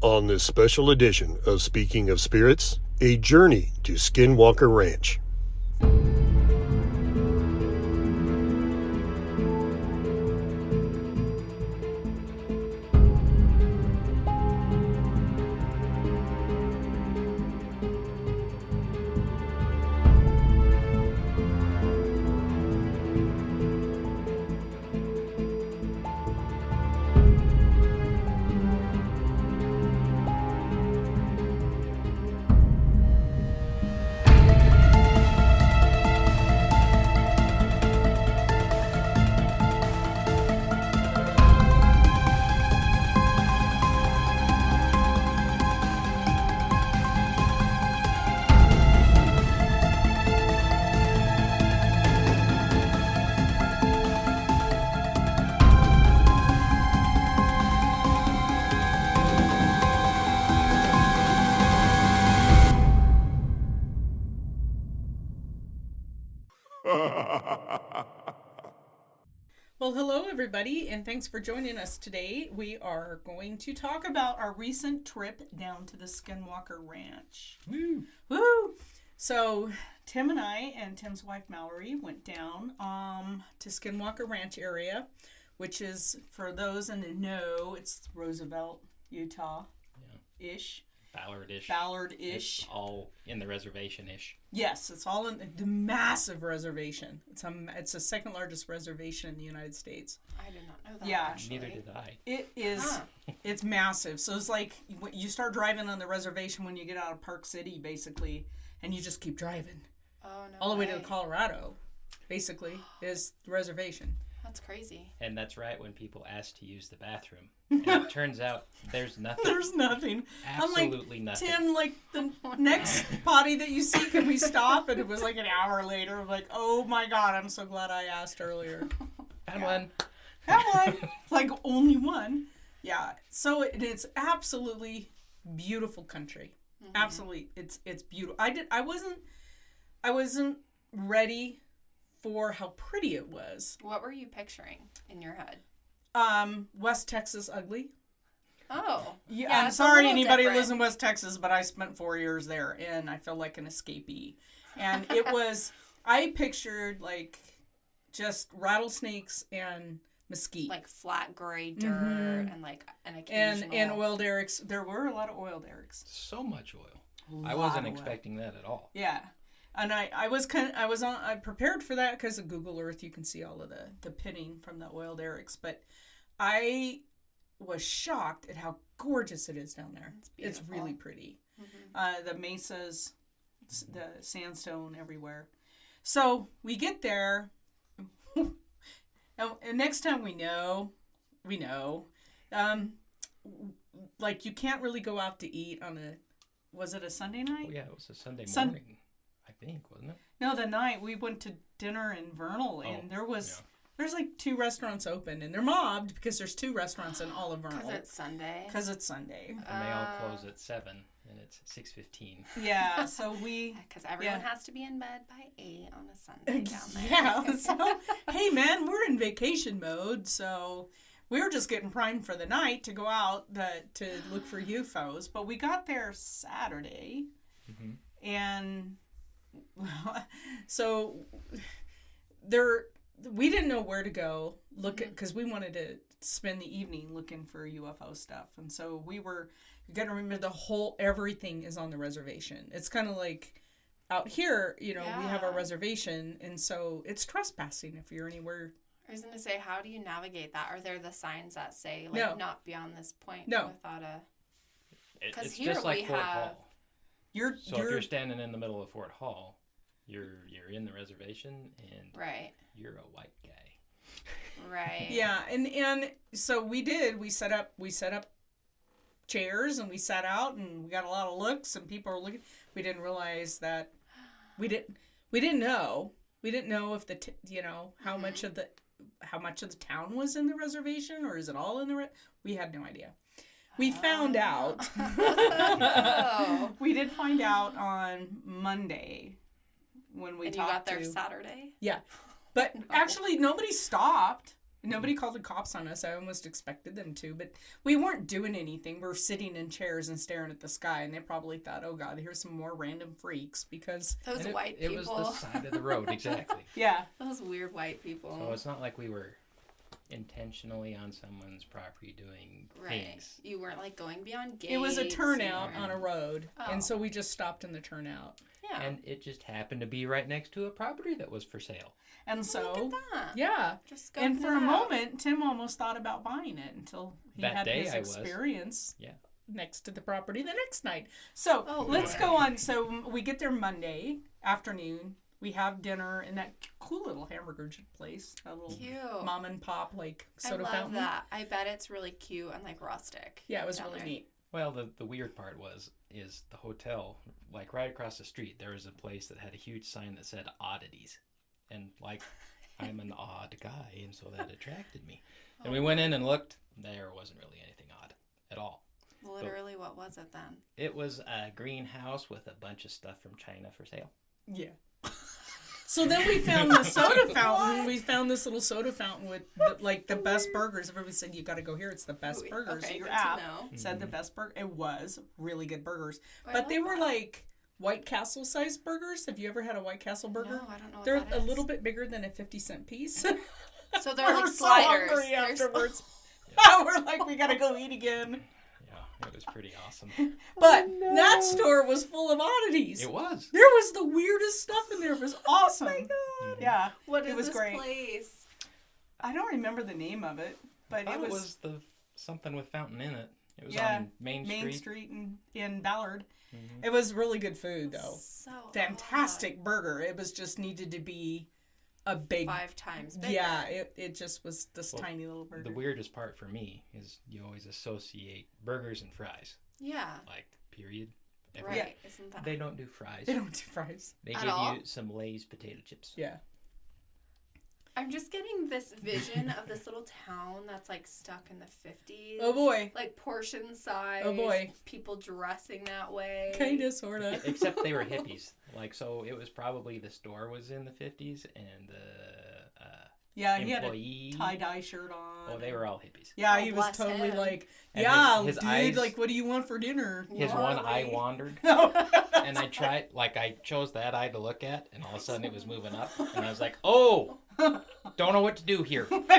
On this special edition of Speaking of Spirits, a journey to Skinwalker Ranch. Well, hello everybody, and thanks for joining us today. We are going to talk about our recent trip down to the Skinwalker Ranch. Woo! Woo! So, Tim and I and Tim's wife Mallory went down to Skinwalker Ranch area, which is, for those in the know, it's Roosevelt, Utah-ish. Ballard-ish. Ballard-ish. It's all in the reservation-ish. Yes, it's all in the massive reservation. It's the second largest reservation in the United States. I did not know that. Yeah. Actually. Neither did I. It is, It's massive. So it's like you start driving on the reservation when you get out of Park City, basically, and you just keep driving. Oh, no all the way to way. Colorado, basically, is the reservation. That's crazy. And that's right when people ask to use the bathroom. And it turns out there's nothing. There's nothing. Absolutely I'm like, nothing. Tim, like, the next potty that you see, can we stop? And it was like an hour later. I'm like, oh my God, I'm so glad I asked earlier. Found one. That one. Like, only one. Yeah. So it's absolutely beautiful country. Mm-hmm. Absolutely. It's beautiful. I wasn't ready for how pretty it was. What were you picturing in your head? West Texas ugly. Oh. Yeah, I'm sorry anybody who lives in West Texas, but I spent 4 years there and I feel like an escapee. And it was, I pictured like just rattlesnakes and mesquite. Like flat gray dirt and like an occasional... And oil derricks. There were a lot of oil derricks. So much oil. I wasn't expecting that at all. Yeah. And I prepared for that because of Google Earth. You can see all of the pitting from the oil derricks. But I was shocked at how gorgeous it is down there. It's really pretty. Mm-hmm. The mesas, the sandstone everywhere. So we get there. And next time we know. Like you can't really go out to eat on was it a Sunday night? Oh, yeah, it was a Sunday morning. I think, wasn't it? No, the night we went to dinner in Vernal, and there's like 2 restaurants open, and they're mobbed because there's 2 restaurants in all of Vernal. Because it's Sunday. And they all close at 7, and it's 6:15. Yeah, so we... Because everyone has to be in bed by 8 on a Sunday down there. Yeah, so, hey man, we're in vacation mode, so... We were just getting primed for the night to go out to look for UFOs, but we got there Saturday, and so we didn't know where to go because we wanted to spend the evening looking for UFO stuff, and so you got to remember everything is on the reservation. It's kind of like out here, we have our reservation, and so it's trespassing if you're anywhere. I was going to say, how do you navigate that? Are there the signs that say, not beyond this point? No. Without a... It's just like Fort Hall. If you're standing in the middle of Fort Hall, you're in the reservation, and you're a white guy. Right. Yeah, and so we did. We set up chairs, and we sat out, and we got a lot of looks, and people were looking. We didn't realize that... We didn't know. We didn't know if how much of the town was in the reservation, or is it all in the we had no idea. We found out. We did find out on Monday when we talked. You got there Saturday? Yeah. But actually nobody stopped. Nobody called the cops on us. I almost expected them to, but we weren't doing anything. We're sitting in chairs and staring at the sky, and they probably thought, "Oh God, here's some more random freaks." Because those white people. It was the side of the road, exactly. Yeah, those weird white people. So it's not like we were intentionally on someone's property doing things. You weren't like going beyond gates. it was a turnout on a road, and so we just stopped in the turnout. Yeah, and it just happened to be right next to a property that was for sale. And so, look at that. yeah. Just and for a moment, Tim almost thought about buying it until he that had day his I experience was. Yeah. next to the property the next night. So let's go on. So we get there Monday afternoon. We have dinner in that cool little hamburger place. A little mom and pop like soda fountain. I love that. I bet it's really cute and like rustic. Yeah, it was really neat. Well, the weird part is the hotel, like right across the street, there was a place that had a huge sign that said oddities. And like, I'm an odd guy, and so that attracted me. And we went in and looked. There wasn't really anything odd at all. Literally, what was it then? It was a greenhouse with a bunch of stuff from China for sale. Yeah. So then we found the soda fountain. We found this little soda fountain with the best burgers. Everybody said, you got to go here. It's the best burgers. Okay, Your good app to know. said the best burger. It was really good burgers. But they were like White Castle sized burgers. Have you ever had a White Castle burger? No, I don't know what They're that a is. little bit bigger than a 50-cent piece. So they're like so sliders. Hungry afterwards. We're like, we got to go eat again. It was pretty awesome. But that store was full of oddities. It was. There was the weirdest stuff in there. It was awesome. Oh my God. Yeah. What is it was this great. place? I don't remember the name of it, but it was the something with fountain in it. It was on Main Street in Ballard. Mm-hmm. It was really good food though. So fantastic burger. It was just needed to be a big 5 times bigger. Yeah, it just was this tiny little burger. The weirdest part for me is you always associate burgers and fries. Yeah. Like, period. Right. Yeah. Isn't that... They don't do fries. They don't do fries. They give you some Lay's potato chips. Yeah. I'm just getting this vision of this little town that's like stuck in the 50s. Oh boy. Like portion size. Oh boy. People dressing that way. Kinda, sorta. Except they were hippies. Like, so it was probably the store was in the 50s and the he had a tie-dye shirt on. Oh, they were all hippies. Yeah, he was totally like, his dude, eyes, like, what do you want for dinner? His one eye wandered. And I tried, like, I chose that eye to look at, and all of a sudden it was moving up. And I was like, oh, don't know what to do here. Abort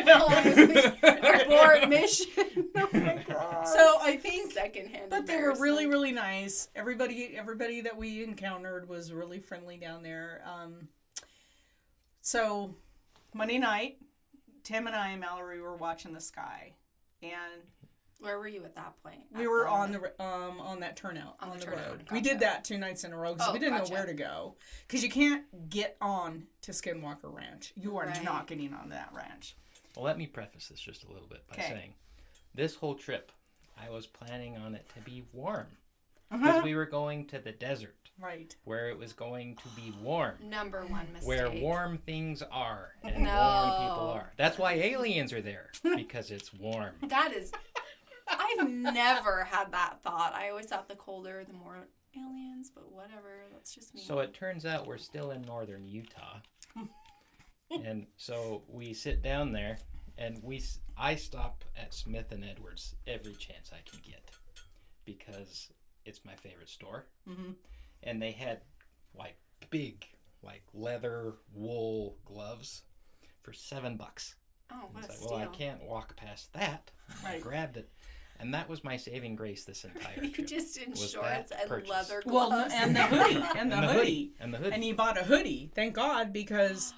mission. Oh my God. So I think, secondhand. But they were really, really nice. Everybody that we encountered was really friendly down there. So Monday night, Tim and I and Mallory were watching the sky, and where were you at that point? We were on that turnout on the road. Gotcha. We did that 2 nights in a row because we didn't know where to go. Because you can't get on to Skinwalker Ranch. You are not getting on that ranch. Well, let me preface this just a little bit by saying, this whole trip, I was planning on it to be warm. Because we were going to the desert. Right. Where it was going to be warm. Number one mistake. Where warm things are and warm people are. That's why aliens are there. Because it's warm. That is... I've never had that thought. I always thought the colder, the more aliens, but whatever. That's just me. So it turns out we're still in northern Utah. And so we sit down there, and I stop at Smith and Edwards every chance I can get. Because it's my favorite store. Mm-hmm. And they had, like, big, like, leather wool gloves for $7. Oh, what a steal. Well, I can't walk past that. I grabbed it. And that was my saving grace this entire trip. You just in shorts and leather gloves. Well, and the hoodie. And the hoodie. And the hoodie. And he bought a hoodie. Thank God, because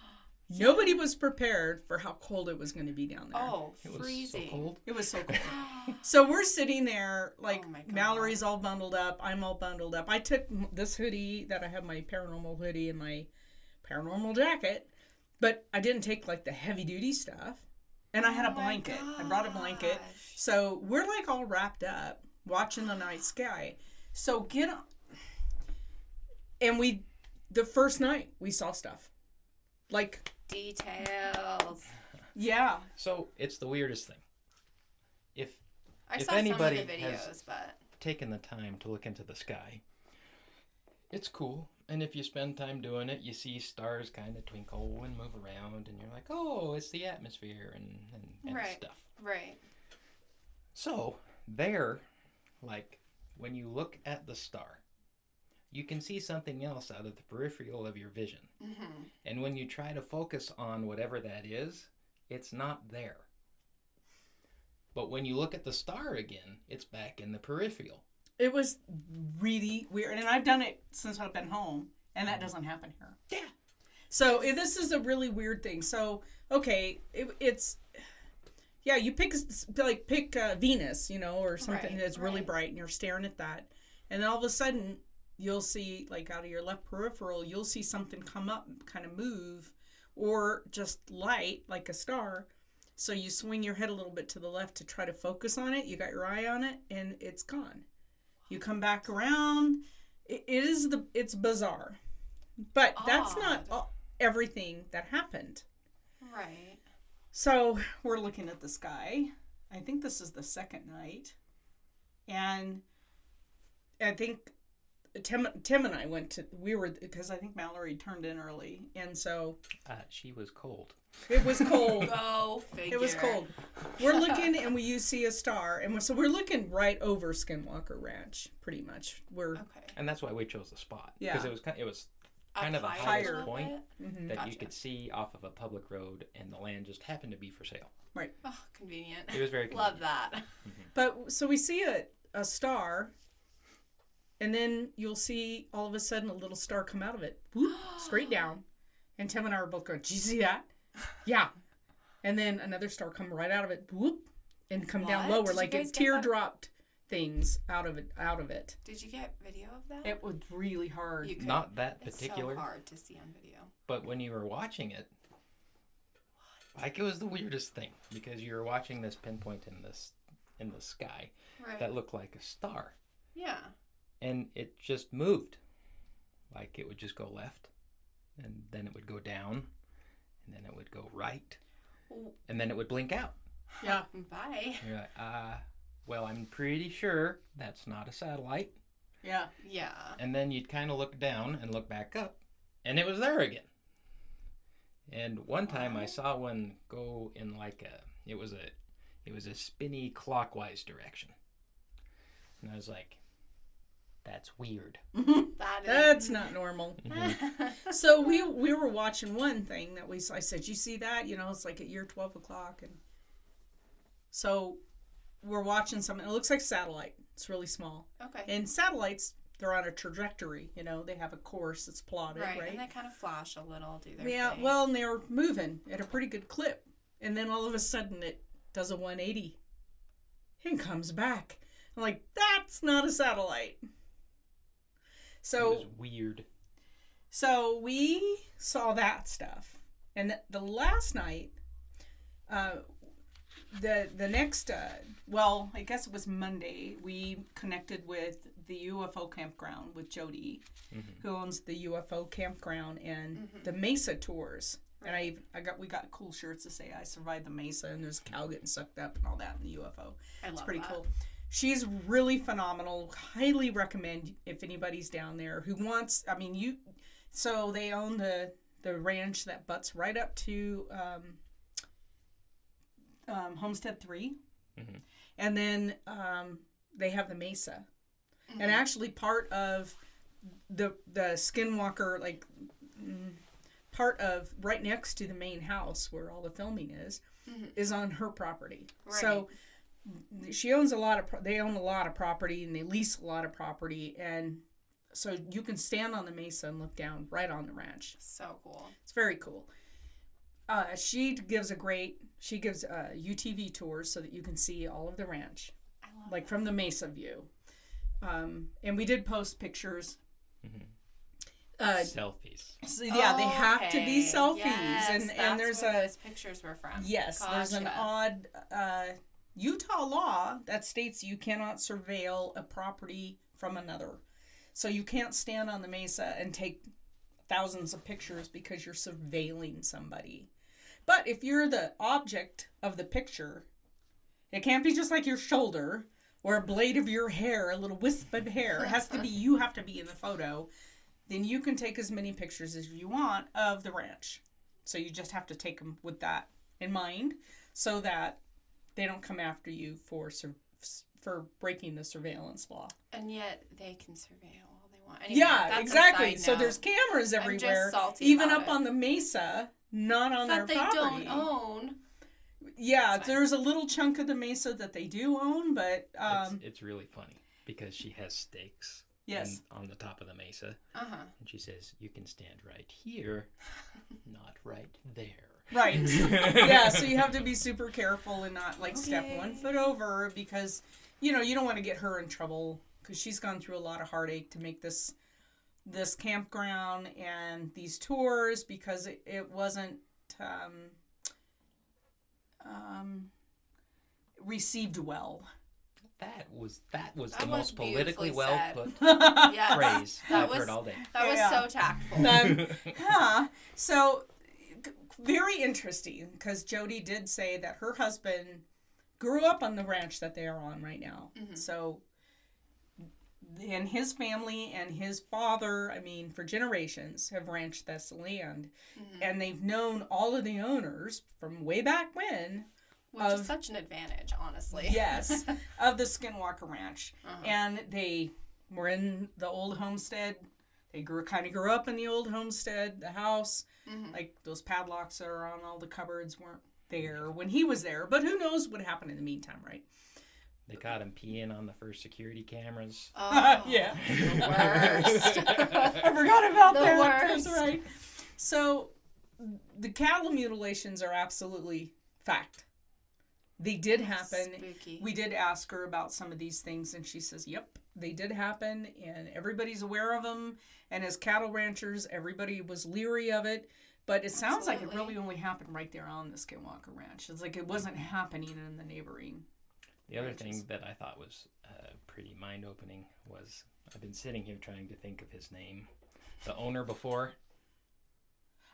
nobody was prepared for how cold it was going to be down there. Oh, freezing. It was so cold. It was so cold. So we're sitting there, like, Mallory's all bundled up. I'm all bundled up. I took this hoodie that I have, my paranormal hoodie and my paranormal jacket, but I didn't take, like, the heavy-duty stuff. And I had a blanket. I brought a blanket. So we're like all wrapped up watching the night sky. So get on. And the first night we saw stuff. Like. Details. Yeah. So it's the weirdest thing. If anybody some of the videos, has taken the time to look into the sky, It's cool. And if you spend time doing it, you see stars kind of twinkle and move around, and you're like, oh, it's the atmosphere and Right. stuff. Right. So, there, like, when you look at the star, you can see something else out of the peripheral of your vision. Mm-hmm. And when you try to focus on whatever that is, it's not there. But when you look at the star again, it's back in the peripheral. It was really weird, and I've done it since I've been home, and that doesn't happen here. Yeah. So this is a really weird thing. So okay, it's yeah, you pick Venus, you know, or something Right, that's really right. bright, and you're staring at that, and then all of a sudden you'll see, like, out of your left peripheral, you'll see something come up, kind of move, or just light like a star. So you swing your head a little bit to the left to try to focus on it. You got your eye on it, and it's gone. You come back around. It's bizarre, but that's not everything that happened. Right. So we're looking at the sky. I think this is the second night, and I think Tim and I because I think Mallory turned in early, and so She was cold. it was cold. Go figure. It was cold. We're looking, and you see a star, and so we're looking right over Skinwalker Ranch, pretty much. Okay. And that's why we chose the spot. Yeah. Because it was kind of the Up highest higher. point Mhm. that you Gotcha. could see off of a public road, and the land just happened to be for sale. Oh, convenient. It was very convenient. Love that. But so we see a star, and then you'll see all of a sudden a little star come out of it, whoop, straight down. And Tim and I were both going, "Did you see that?" Yeah. And then another star come right out of it, whoop, and come down What? lower, Did you like it guys get that? teardropped things out of it. Did you get video of that? It was really hard. You could. Not that It's particular, so hard to see on video. but when you were watching it, like, it was the weirdest thing, because you were watching this pinpoint in the sky Right. that looked like a star, Yeah. and it just moved. Like, it would just go left, and then it would go down, and then it would go right, and then it would blink out. Yeah. Bye. And you're like, well, I'm pretty sure that's not a satellite. Yeah. Yeah. And then you'd kind of look down and look back up, and it was there again. And one time I saw one go in like it was a spinny clockwise direction, and I was like, that's weird. That is. That's not normal. So we were watching one thing that I said, "You see that? You know, it's like at year 12 o'clock." And so we're watching something. It looks like satellite. It's really small. Okay. And satellites, they're on a trajectory. You know, they have a course that's plotted, right? And they kind of flash a little, do their Yeah, thing. well, and they're moving at a pretty good clip. And then all of a sudden it does a 180 and comes back. I'm like, that's not a satellite. It So was weird. So we saw that stuff, and the last night, the next, well, I guess it was Monday. We connected with the UFO campground with Jody, who owns the UFO campground and the Mesa tours. And we got cool shirts that say I survived the Mesa, and there's a cow getting sucked up and all that in the UFO. I love It's pretty that. cool. She's really phenomenal. Highly recommend if anybody's down there who wants. I mean, so they own the ranch that butts right up to Homestead 3, and then they have the Mesa, and actually part of the Skinwalker, like part of right next to the main house where all the filming is on her property. Right. So she owns they own a lot of property, and they lease a lot of property, and so you can stand on the Mesa and look down right on the ranch. So cool. It's very cool. She gives UTV tours so that you can see all of the ranch, I love like from the Mesa view. And we did post pictures. Selfies. So, yeah, they have to be selfies, Yes, and there's where those pictures were from. there's an Gotcha. odd Utah law that states you cannot surveil a property from another. So you can't stand on the Mesa and take thousands of pictures because you're surveilling somebody. But if you're the object of the picture, it can't be just like your shoulder or a blade of your hair, a little wisp of hair. It has to be, you have to be in the photo. then you can take as many pictures as you want of the ranch. So you just have to take them with that in mind so that they don't come after you for breaking the surveillance law. And yet they can surveil all they want. Anyway, Yeah, that's exactly. a side So note. there's cameras everywhere, I'm just salty even about up it. on the mesa, not on That their they property. don't own. Yeah, That's fine. there's a little chunk of the mesa that they do own, but It's really funny because she has stakes yes. on the top of the mesa. Uh-huh. And she says, you can stand right here, not right there. Right. Yeah, so you have to be super careful and not step Okay. 1 foot over because, you don't want to get her in trouble because she's gone through a lot of heartache to make this campground and these tours because it wasn't received well. That was the That most was beautifully politically well said. put Yes. phrase That I've was- heard all day. That was Yeah. so tactful. Yeah. So very interesting because Jody did say that her husband grew up on the ranch that they are on right now. Mhm. So, and his family and his father, for generations have ranched this land. Mhm. And they've known all of the owners from way back when. Which is such an advantage, honestly. Yes, of the Skinwalker Ranch. Uh-huh. And they were in the old homestead. They kind of grew up in the old homestead, the house. Mhm. Like those padlocks that are on all the cupboards weren't there when he was there. But who knows what happened in the meantime, right? They caught him peeing on the first security cameras. Oh, Yeah. The worst. I forgot about The that. That's worst. right. So the cattle mutilations are absolutely fact. They did happen. Spooky. We did ask her about some of these things, and she says, yep, they did happen, and everybody's aware of them. And as cattle ranchers, everybody was leery of it. But it sounds like it Absolutely. really only happened right there on the Skinwalker Ranch. It's like it wasn't happening in the neighboring. The other ranches. thing that I thought was pretty mind-opening was I've been sitting here trying to think of his name. The owner before.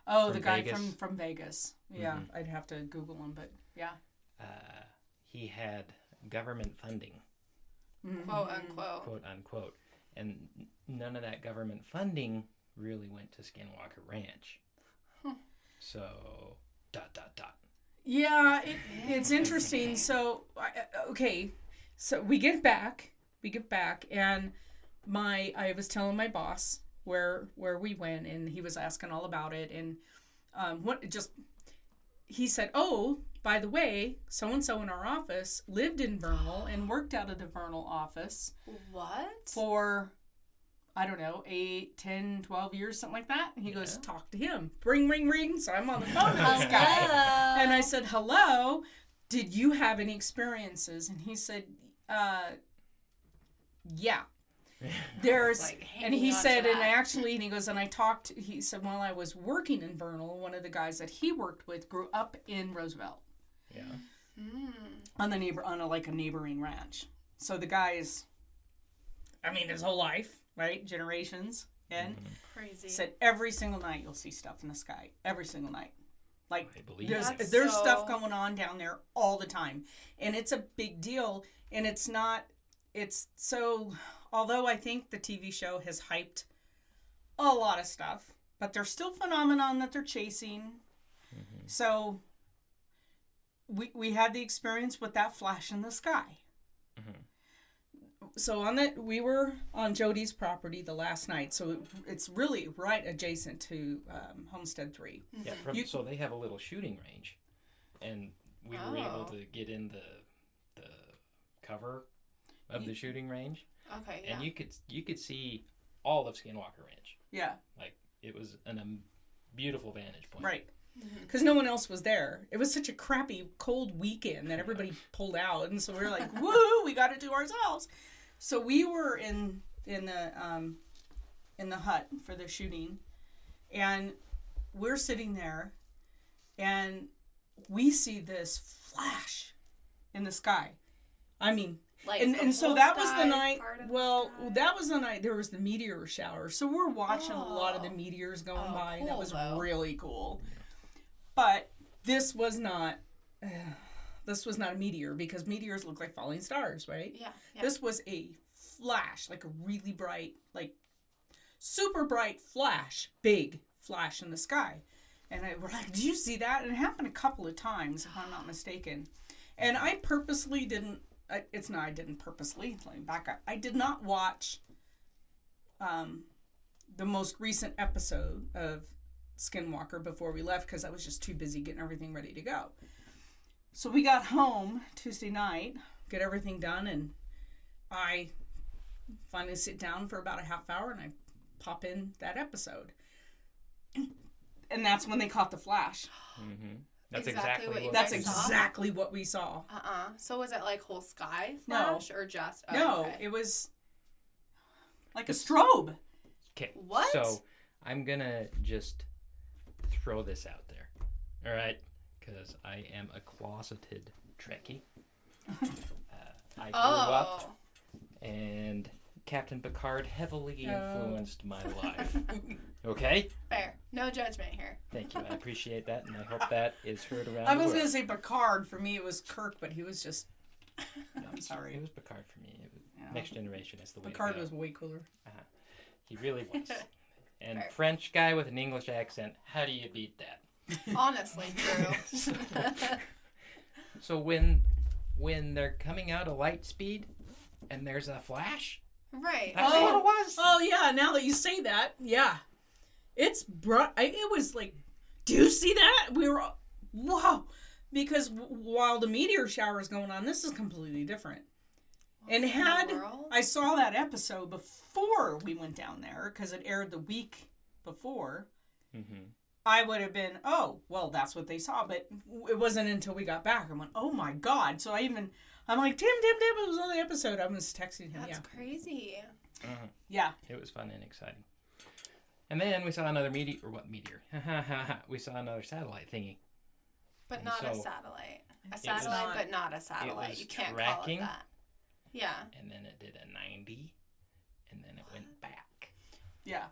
Oh, From the guy Vegas? from Vegas. Yeah, Mhm. I'd have to Google him, but yeah. He had government funding, Quote unquote. quote unquote, and none of that government funding really went to Skinwalker Ranch. Huh. So, ... Yeah, it's interesting. So, okay, so we get back, and I was telling my boss where we went, and he was asking all about it, and he said, oh, by the way, so-and-so in our office lived in Vernal and worked out of the Vernal office What? for, I don't know, 8, 10, 12 years, something like that. And he goes, Yeah. talk to him. Ring, ring, ring. So I'm on the phone to this guy. And I said, hello, did you have any experiences? And he said, yeah. There's, Like and hanging he on to said, and that. actually, and he goes, and he said, while I was working in Vernal, one of the guys that he worked with grew up in Roosevelt Yeah. on a neighboring ranch. So the guy is, his whole life, right? Generations. And Crazy. said every single night you'll see stuff in the sky. Every single night. Like, I believe there's it. there's so- stuff going on down there all the time. And it's a big deal. And although I think the TV show has hyped a lot of stuff, but there's still phenomenon that they're chasing. Mhm. So we had the experience with that flash in the sky. Mhm. So we were on Jody's property the last night. So it's really right adjacent to Homestead 3. Yeah, so they have a little shooting range, and we were able Oh. to get in the cover of the shooting range, Okay, yeah. and you could see all of Skinwalker Ranch. Yeah, Like, it was a beautiful vantage point. right. Mhm. Because no one else was there. It was such a crappy, cold weekend that everybody pulled out, and so we were like, "Woo, we got to do ourselves." So we were in the hut for the shooting, and we're sitting there, and we see this flash in the sky. Like And the so whole that was the sky night. part of the Well, sky? that was the night there was the meteor shower. So we're watching a lot of the Oh. meteors going Oh, by, and that cool, was though. really cool. But this was not. This was not a meteor because meteors look like falling stars, right? Yeah. This was a flash, like a really bright, like super bright flash, big flash in the sky. And we're like, did you see that? And it happened a couple of times, if I'm not mistaken. And I purposely didn't, I didn't purposely, let me back up. I did not watch the most recent episode of Skinwalker before we left because I was just too busy getting everything ready to go. So we got home Tuesday night, get everything done, and I finally sit down for about a half hour and I pop in that episode. And that's when they caught the flash. Mm-hmm. That's Exactly what you what That's guys saw? exactly what we saw. So was it like whole sky No. flash or just? Oh, No, okay. it was like a strobe. Okay. What? So I'm gonna just throw this out there. All right, because I am a closeted Trekkie. I grew up, and Captain Picard heavily influenced my life. Okay? Fair. No judgment here. Thank you. I appreciate that, and I hope that is heard around I the was world. going to say Picard. For me, it was Kirk, but he was just. I'm sorry. It was Picard for me. It was Yeah. Next Generation is the way Picard to go. was way cooler. He really was. And Fair. French guy with an English accent. How do you beat that? Honestly, true. So when they're coming out of light speed and there's a flash, Right. that's what it was. Oh, yeah. Now that you say that, yeah. It's bright. It was like, do you see that? We were, wow. Because while the meteor shower is going on, this is completely different. And What in had the world? I saw that episode before we went down there, because it aired the week before, Mm-hmm. I would have been, oh, well, that's what they saw. But it wasn't until we got back. I went, oh my God. So I'm like, Tim, it was on the episode. I was texting him. That's crazy. Yeah. It was fun and exciting. And then we saw another meteor. We saw another satellite thingy. But And not a so satellite. A was satellite, not- but not a satellite. was You can't tracking. call it that. Yeah. And then it did a 90. And then it went back. Yeah.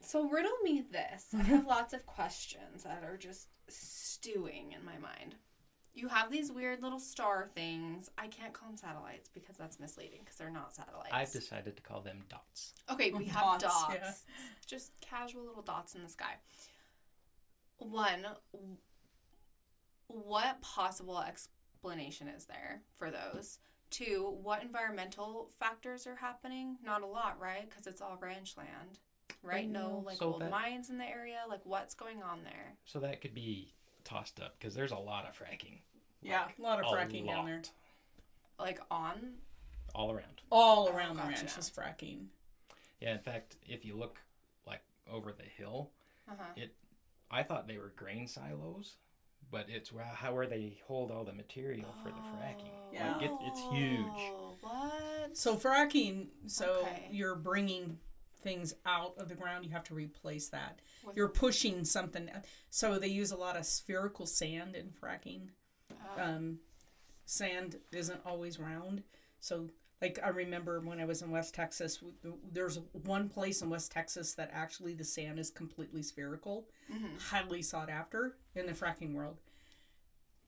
So riddle me this. I have lots of questions that are just stewing in my mind. You have these weird little star things. I can't call them satellites because that's misleading because they're not satellites. I've decided to call them dots. Okay, we have Dots, dots. yeah. Just casual little dots in the sky. One, what possible explanation is there for those? Two, what environmental factors are happening? Not a lot, right? Because it's all ranch land, right? No, like So old that- mines in the area. Like, what's going on there? So that could be tossed up because there's a lot of fracking. Yeah. A lot of A fracking down there. lot. Like on? All around. All around the Gotcha. ranch is fracking. Yeah, in fact, if you look like over the hill, Uh-huh. I thought they were grain silos, but it's where they hold all the material for the fracking. Yeah. Like it's huge. Oh, what? So fracking, Okay. you're bringing things out of the ground. You have to replace that. With- You're pushing something. So they use a lot of spherical sand in fracking. Sand isn't always round. So, like, I remember when I was in West Texas, there's one place in West Texas that actually the sand is completely spherical. Highly sought after in the fracking world.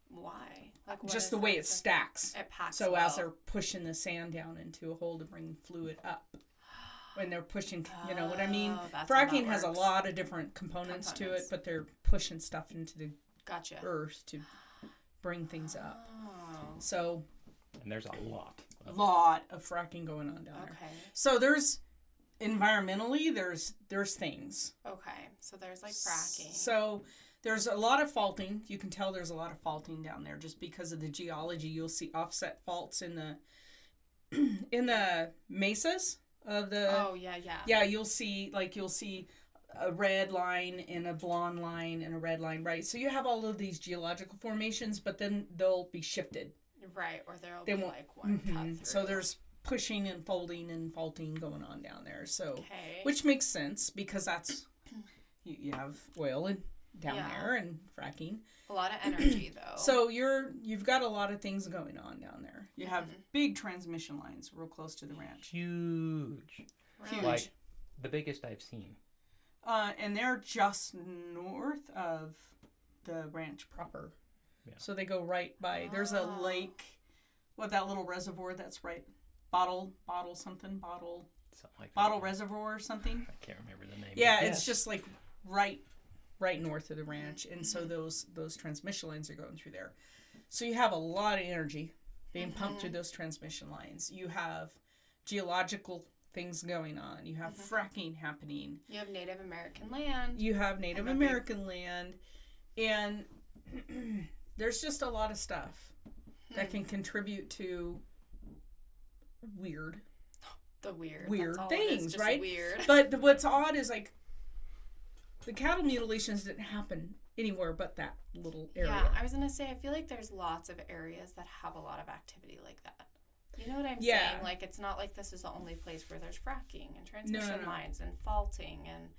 Why? Like, what Just is the way that? it stacks. It packs So well. as they're pushing the sand down into a hole to bring fluid up, when they're pushing, you know what I mean? Oh, that's how Fracking that has a works. lot of different components to Components. it, but they're pushing stuff into the Gotcha. earth to bring things up. Oh, So And there's a lot. a Of lot of fracking going on down there. okay. So there's environmentally there's things. Okay. So there's like fracking. So there's a lot of faulting. You can tell there's a lot of faulting down there just because of the geology. You'll see offset faults in the mesas of the. Oh, yeah. Yeah, you'll see a red line and a blonde line and a red line, right? So you have all of these geological formations, but then they'll be shifted. Right. Or there'll They be won't- like one cut through. So there's pushing and folding and faulting going on down there. So, Okay. which makes sense because that's you have oil and down Yeah. there and fracking. a lot of energy though. So you've got a lot of things going on down there. You have big transmission lines real close to the ranch. huge. Huge. Like the biggest I've seen. And they're just north of the ranch proper. Yeah. So they go right by. There's a lake, that little reservoir that's right. Bottle. Something like that. Bottle Reservoir or something. I can't remember the name. Yeah, but it's yes. just like right north of the ranch, and so those transmission lines are going through there. So you have a lot of energy being pumped through those transmission lines. You have geological things going on. You have fracking happening. You have Native American land. You have Native American land, and there's just a lot of stuff that can contribute to weird That's all it things, is, just right? Weird. But what's odd is like the cattle mutilations didn't happen anywhere but that little area. Yeah, I was gonna say I feel like there's lots of areas that have a lot of activity like that. You know what I'm saying? Like it's not like this is the only place where there's fracking and transmission lines and faulting and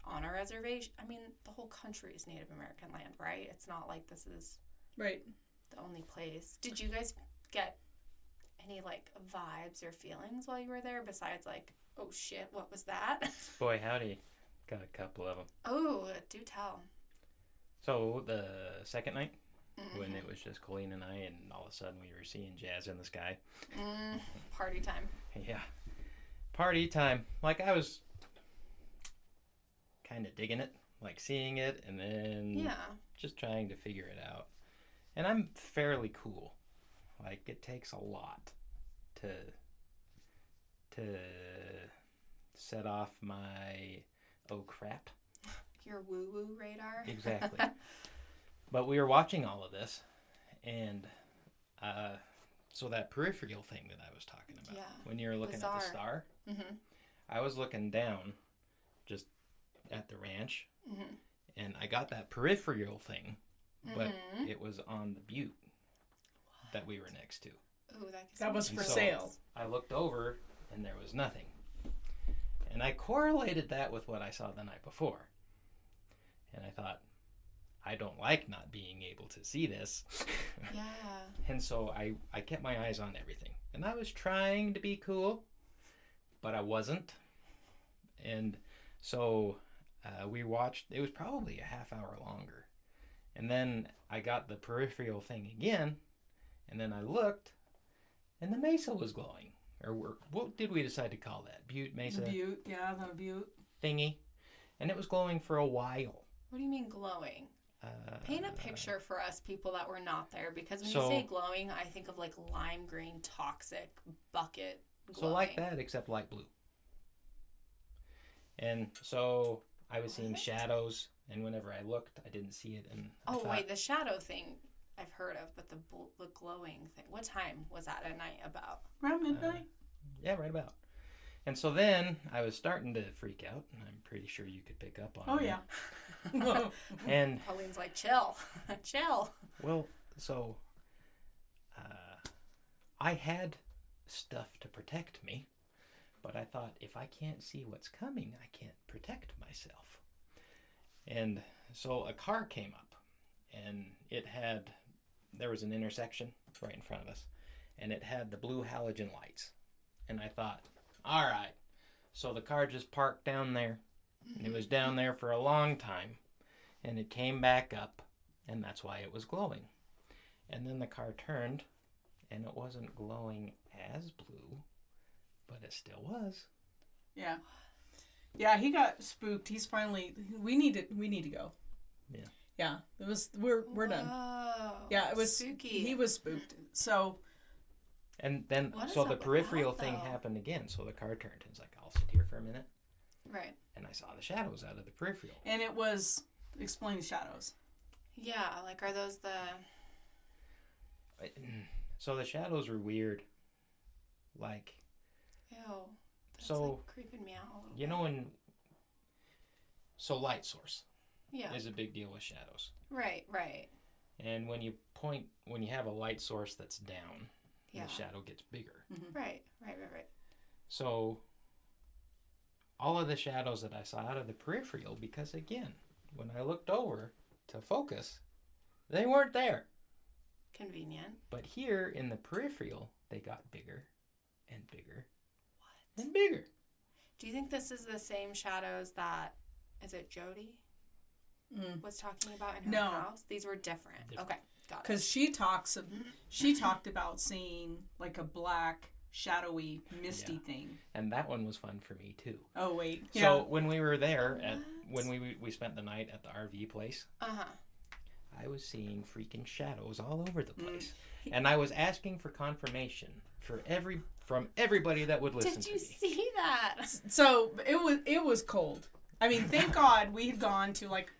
on a reservation. I mean, the whole country is Native American land, right? It's not like this is Right. the only place. Did you guys get any like vibes or feelings while you were there besides like, oh shit, what was that? Boy, howdy. Got a couple of them. Oh, do tell. So the second night, when it was just Colleen and I, and all of a sudden we were seeing jazz in the sky. Party time. Yeah. Party time. Like I was kind of digging it, like seeing it, and then just trying to figure it out. And I'm fairly cool. Like it takes a lot to set off my oh crap. Your woo-woo radar. Exactly. But we were watching all of this, and so that peripheral thing that I was talking about, when you're looking at the star, I was looking down just at the ranch, and I got that peripheral thing, but it was on the butte that we were next to. Ooh, that was for so sale. I looked over, and there was nothing. And I correlated that with what I saw the night before. And I thought, I don't like not being able to see this. Yeah. And so I kept my eyes on everything. And I was trying to be cool, but I wasn't. And so we watched, it was probably a half hour longer. And then I got the peripheral thing again. And then I looked, and the mesa was glowing. Or what did we decide to call that? Butte, mesa? The butte, the butte. Thingy. And it was glowing for a while. What do you mean glowing? Paint a picture for us people that were not there, because when So- you say glowing, I think of like lime green, toxic bucket glowing. So like that, except light blue. And so I was seeing shadows, and whenever I looked, I didn't see it. And I thought, wait, the shadow thing I've heard of, but the glowing thing. What time was that at night about? Around midnight? Yeah, right about. And so then I was starting to freak out, and I'm pretty sure you could pick up on Oh, it. yeah. And Colleen's like, chill. Chill. well, so I had stuff to protect me, but I thought if I can't see what's coming, I can't protect myself. And so a car came up, and there was an intersection right in front of us, and it had the blue halogen lights. And I thought, all right. So the car just parked down there, and it was down there for a long time, and it came back up, and that's why it was glowing. And then the car turned, and it wasn't glowing as blue, but it still was. Yeah. Yeah, he got spooked. He's finally we need to go. Yeah. Yeah. It was we're done. Whoa. Yeah, it was spooky. He was spooked. So And then, What is so up the with peripheral that, thing though? happened again. So the car turned, and it's like, I'll sit here for a minute. Right. And I saw the shadows out of the peripheral. and it was explain the shadows. Yeah, like are those the... So the shadows were weird. Like, Ew. That's So, like creeping me out a little you bit. know, so light source Yeah. is a big deal with shadows. Right, right. And when you have a light source that's down, Yeah. the shadow gets bigger. Right. So all of the shadows that I saw out of the peripheral, because again, when I looked over to focus, they weren't there. Convenient. But here in the peripheral, they got bigger and bigger and bigger. Do you think this is the same shadows that, is it Jody was talking about in her No. house? These were different. Okay, got it. Because she talked about seeing like a black shadowy, misty thing. And that one was fun for me too. Oh wait. Yeah. So when we were there when we spent the night at the RV place, I was seeing freaking shadows all over the place. And I was asking for confirmation from everybody that would listen to me. Did you see that? So it was cold. I mean, thank God we had gone to like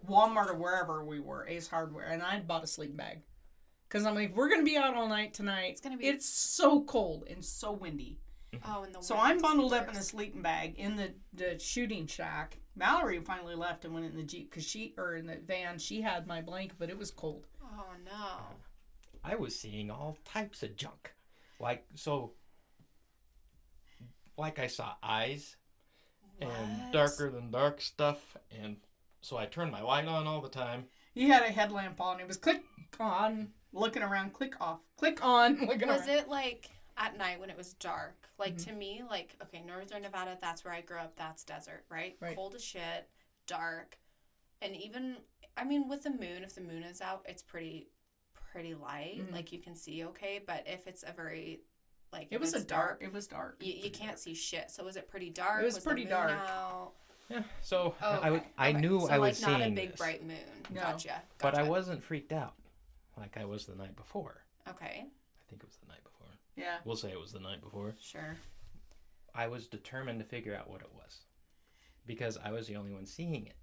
Walmart or wherever we were, Ace Hardware, and I'd bought a sleeping bag. Because I'm like, we're going to be out all night tonight. It's so cold and so windy. Oh, and the So I'm bundled up in a sleeping bag in the shooting shack. Mallory finally left and went in the Jeep in the van. She had my blanket, but it was cold. Oh no. I was seeing all types of junk. Like I saw eyes and darker than dark stuff, and so I turned my light on all the time. He had a headlamp on. It was click on, looking around, click off, click on, looking around. Was it like at night when it was dark? Like to me, like, okay, Northern Nevada, that's where I grew up, that's desert, right? Cold as shit, dark. And even, I mean, with the moon, if the moon is out, it's pretty light. Like you can see okay, but if it's a very like it was dark. You can't see shit. So was it pretty dark? It was pretty dark. Out? Yeah, so Okay. I knew so I was like not seeing a big this, bright moon. No. Gotcha. but I wasn't freaked out like I was the night before. Okay. I think it was the night before. Yeah. We'll say it was the night before. Sure. I was determined to figure out what it was because I was the only one seeing it,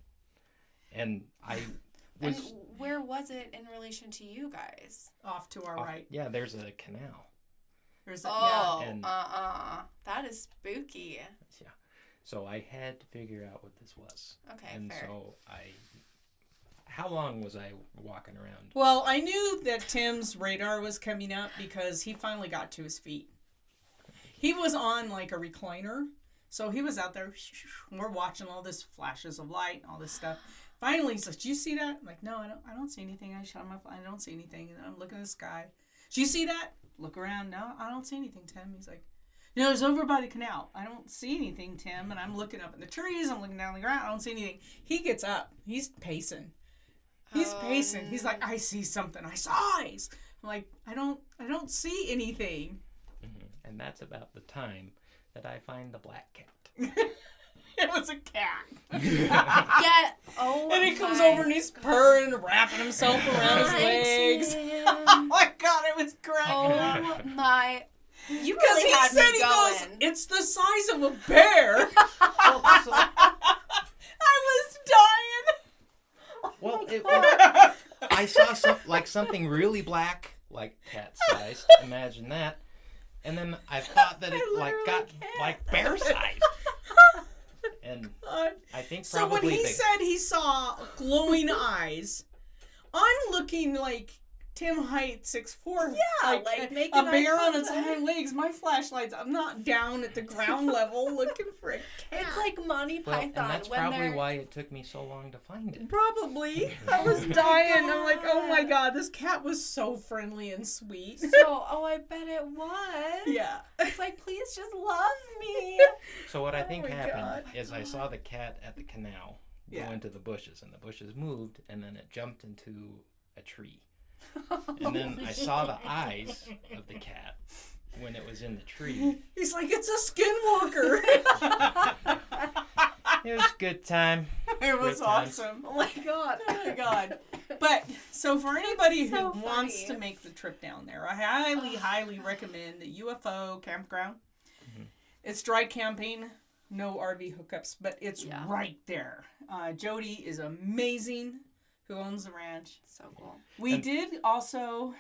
and I was. And where was it in relation to you guys? Off to our right. Yeah, there's a canal. There's and- that is spooky. Yeah. So I had to figure out what this was. Okay, and fair. so how long was I walking around? Well, I knew that Tim's radar was coming up because he finally got to his feet. He was on like a recliner, so he was out there. We're watching all this flashes of light and all this stuff. Finally, he's like, "Do you see that?" I'm like, "No, I don't see anything." I don't see anything. And then I'm looking at the sky. "Do you see that?" Look around. "No, I don't see anything, Tim." He's like, "No, it's over by the canal." "I don't see anything, Tim." And I'm looking up in the trees. I'm looking down the ground. I don't see anything. He gets up. He's pacing. He's pacing. He's like, "I see something. I saw eyes." I'm like, I don't see anything. And that's about the time that I find the black cat. It was a cat. Yeah. Oh. And he comes over and he's purring and wrapping himself around his legs. Oh my God, it was cracking up. Oh my. You Because really he had said me he going. goes, "It's the size of a bear." Well, I was dying. I saw something really black, like cat sized. Imagine that. And then I thought that it got like bear sized. And God. I think So when probably he said he saw glowing eyes, I'm looking like Tim Height 6'4". Yeah, like making a bear eye on its contact. hind legs. My flashlight's, I'm not down at the ground level looking for a cat. It's like Monty well, Python and that's when probably they're why it took me so long to find it. Probably. I was dying. I'm like, oh my God, this cat was so friendly and sweet. I bet it was. Yeah. It's like, please just love me. So what I think my happened God. is I saw the cat at the canal go Yeah. into the bushes, and the bushes moved, and then it jumped into a tree. And then I saw the eyes of the cat when it was in the tree. He's like, it's a skinwalker. It was a good time. It was Great times. awesome. Oh my God. Oh my God. But so for anybody who so wants funny. to make the trip down there, I highly recommend the UFO campground. Mm-hmm. It's dry camping, no RV hookups, but it's Yeah. right there. Jody is amazing, who owns the ranch. So cool. We And- did also.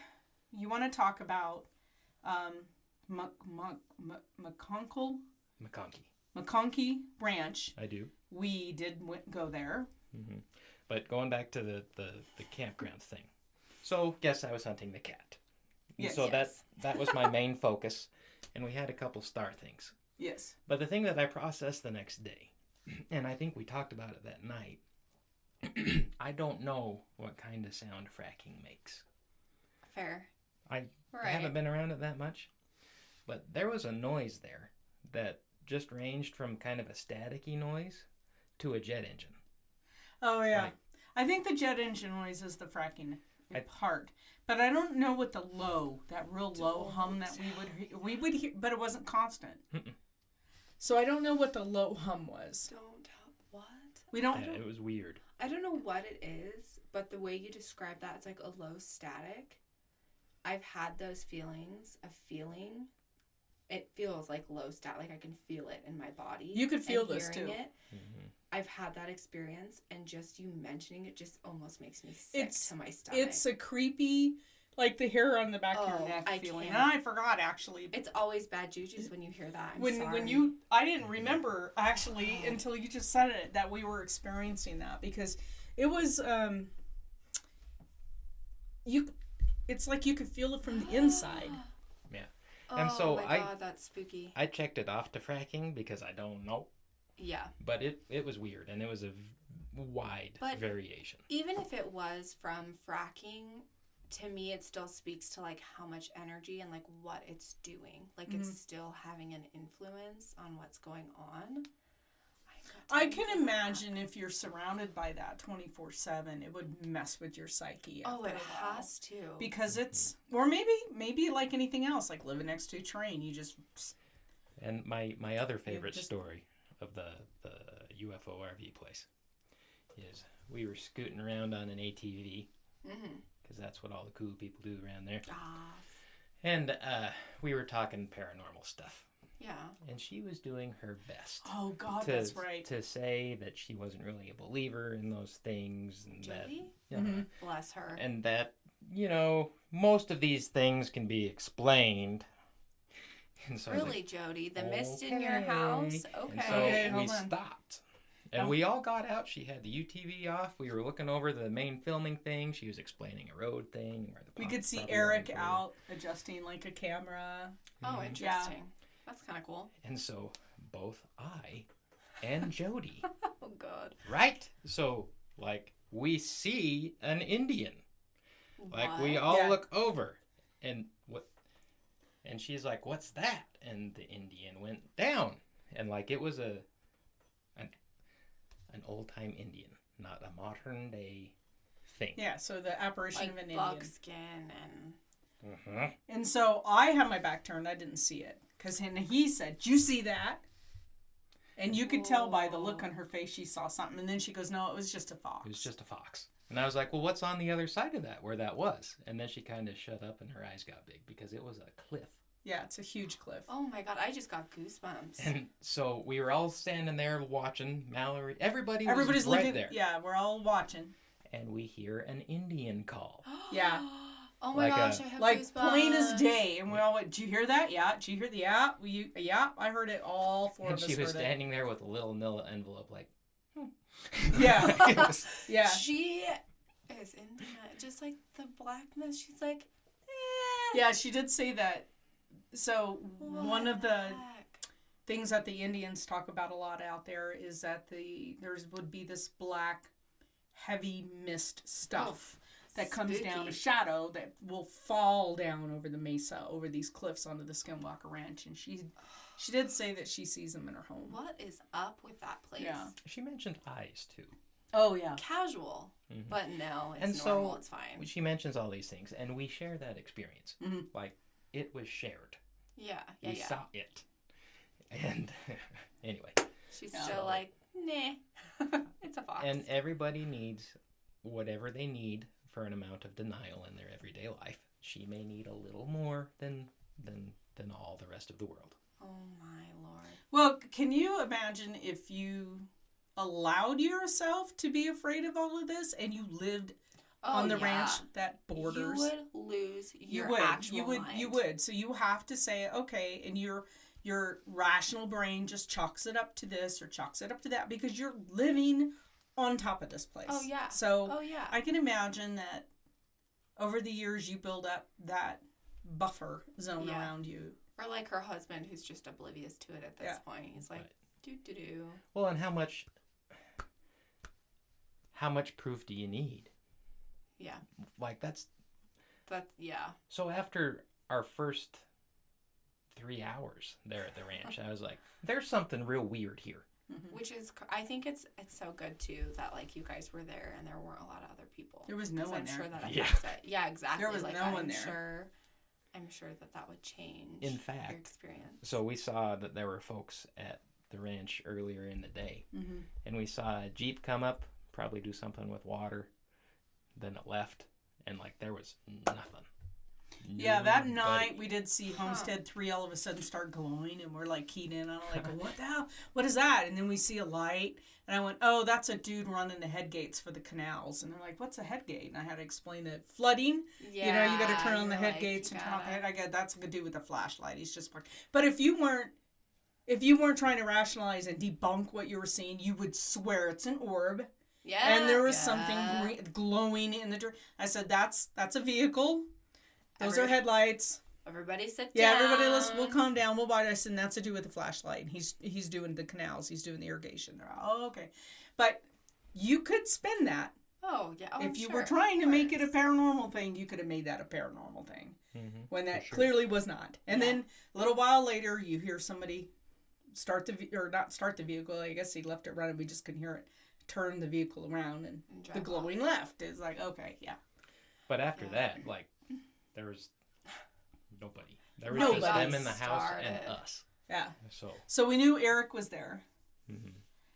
You want to talk about McConkie Ranch? I do. We did go there. Mm-hmm. But going back to the campground thing. So, guess I was hunting the cat. Yes. So Yes. that was my main focus. And we had a couple star things. Yes. But the thing that I processed the next day, and I think we talked about it that night, I don't know what kind of sound fracking makes. Fair. I Right. haven't been around it that much. But there was a noise there that just ranged from kind of a staticky noise to a jet engine. Oh yeah. Right. I think the jet engine noise is the fracking part. But I don't know what the that real low hum that we would hear, but it wasn't constant. So I don't know what the low hum was. What? We don't. Yeah, it was weird. I don't know what it is, but the way you describe that, it's like a low static. I've had those feelings of feeling. It feels like low static, like I can feel it in my body. You could feel this too. I've had that experience, and just you mentioning it just almost makes me sick to my stomach. It's a creepy, like the hair on the back of your neck feeling. And I forgot actually. It's always bad juju when you hear that. I didn't remember actually until you just said it that we were experiencing that, because it was it's like you could feel it from the inside. Yeah. And so my God, that's spooky. I checked it off to fracking because I don't know. Yeah. But it was weird, and it was a wide variation. Even if it was from fracking, to me it still speaks to like how much energy and like what it's doing. Like it's still having an influence on what's going on. I can imagine if you're surrounded by that 24/7, it would mess with your psyche. Oh, it has to. Because it's, or maybe like anything else, like living next to a train, you just. And my other favorite story of the UFO RV place is we were scooting around on an ATV, because that's what all the cool people do around there. And we were talking paranormal stuff. Yeah. And she was doing her best. Oh, God, that's right. To say that she wasn't really a believer in those things. And Jody? that, Bless her. And that, most of these things can be explained. And so really, like, Jody? The mist in your house? Okay. And so we stopped. And we all got out. She had the UTV off. We were looking over the main filming thing. She was explaining a road thing. Where we could see Eric out adjusting like a camera. Oh, interesting. Yeah. That's kind of cool. And so both I and Jody. Oh, God. Right? So, like, we see an Indian. What? Like, we all look over. And she's like, what's that? And the Indian went down. And, like, it was an old-time Indian, not a modern-day thing. Yeah, so the apparition of an Indian. Buckskin and... And so I had my back turned. I didn't see it. Because he said, "Did you see that?" And you could tell by the look on her face she saw something. And then she goes, "No, it was just a fox." It was just a fox. And I was like, well, what's on the other side of that, where that was? And then she kind of shut up and her eyes got big because it was a cliff. Yeah, it's a huge cliff. Oh, my God. I just got goosebumps. And so we were all standing there watching. Mallory, everybody's right looking there. Yeah, we're all watching. And we hear an Indian call. Yeah. Oh my gosh, I have goosebumps. Plain as day. And we all went, "Did you hear that? Yeah. Did you hear the yeah? I heard it. All four of us heard it." And she was standing there with a little manila envelope like, Yeah. Yeah. She is Indian. Just like the blackness. She's like, Yeah, she did say that. So one of the things that the Indians talk about a lot out there is that there would be this black, heavy mist stuff. That comes down, a shadow that will fall down over the mesa, over these cliffs onto the Skinwalker Ranch. And she did say that she sees them in her home. What is up with that place? Yeah. She mentioned eyes, too. Oh, yeah. Casual. But no, it's normal, it's fine. She mentions all these things, and we share that experience. Like, it was shared. Yeah. We saw it. And anyway. She's still like, nah, it's a fox. And everybody needs whatever they need for an amount of denial in their everyday life. She may need a little more than all the rest of the world. Oh my Lord. Well, can you imagine if you allowed yourself to be afraid of all of this and you lived on the ranch that borders? You would lose your actual mind. You would. So you have to say, okay, and your rational brain just chalks it up to this or chalks it up to that because you're living on top of this place. Oh, yeah. So I can imagine that over the years you build up that buffer zone around you. Or like her husband who's just oblivious to it at this point. He's like, do. Well, and how much proof do you need? Yeah. Like that's yeah. So after our first 3 hours there at the ranch, I was like, there's something real weird here. Which is, I think it's so good too that like you guys were there and there weren't a lot of other people. There was no one I'm there. sure that Yeah. affects it. Yeah, exactly. There was like, no one there. I'm sure that would change. In fact, your experience. So we saw that there were folks at the ranch earlier in the day, and we saw a Jeep come up, probably do something with water, then it left, and like there was nothing. Yeah, that Nobody. night we did see Homestead 3 all of a sudden start glowing, and we're like keyed in on it, like, what the hell? What is that? And then we see a light, and I went, oh, that's a dude running the head gates for the canals. And they're like, what's a head gate? And I had to explain that flooding, you got to turn on the head gates and turn off the head. I got that's a dude with a flashlight. He's just parked. But if you weren't trying to rationalize and debunk what you were seeing, you would swear it's an orb. Yeah. And there was something glowing in the dirt. I said, that's a vehicle. Those are headlights. Everybody sit Yeah, down. everybody, we'll calm down. We'll buy this, and that's to do with the flashlight. He's doing the canals. He's doing the irrigation. They're all, oh, okay. But you could spin that. Oh, yeah. Oh, if you were trying to make it a paranormal thing, you could have made that a paranormal thing. When that clearly was not. And then a little while later, you hear somebody not start the vehicle. I guess he left it running. We just couldn't hear it. Turn the vehicle around, and the glowing left. It's like, okay, yeah. But after that, like, there was nobody. There was just them in the house and us. Yeah. So we knew Eric was there.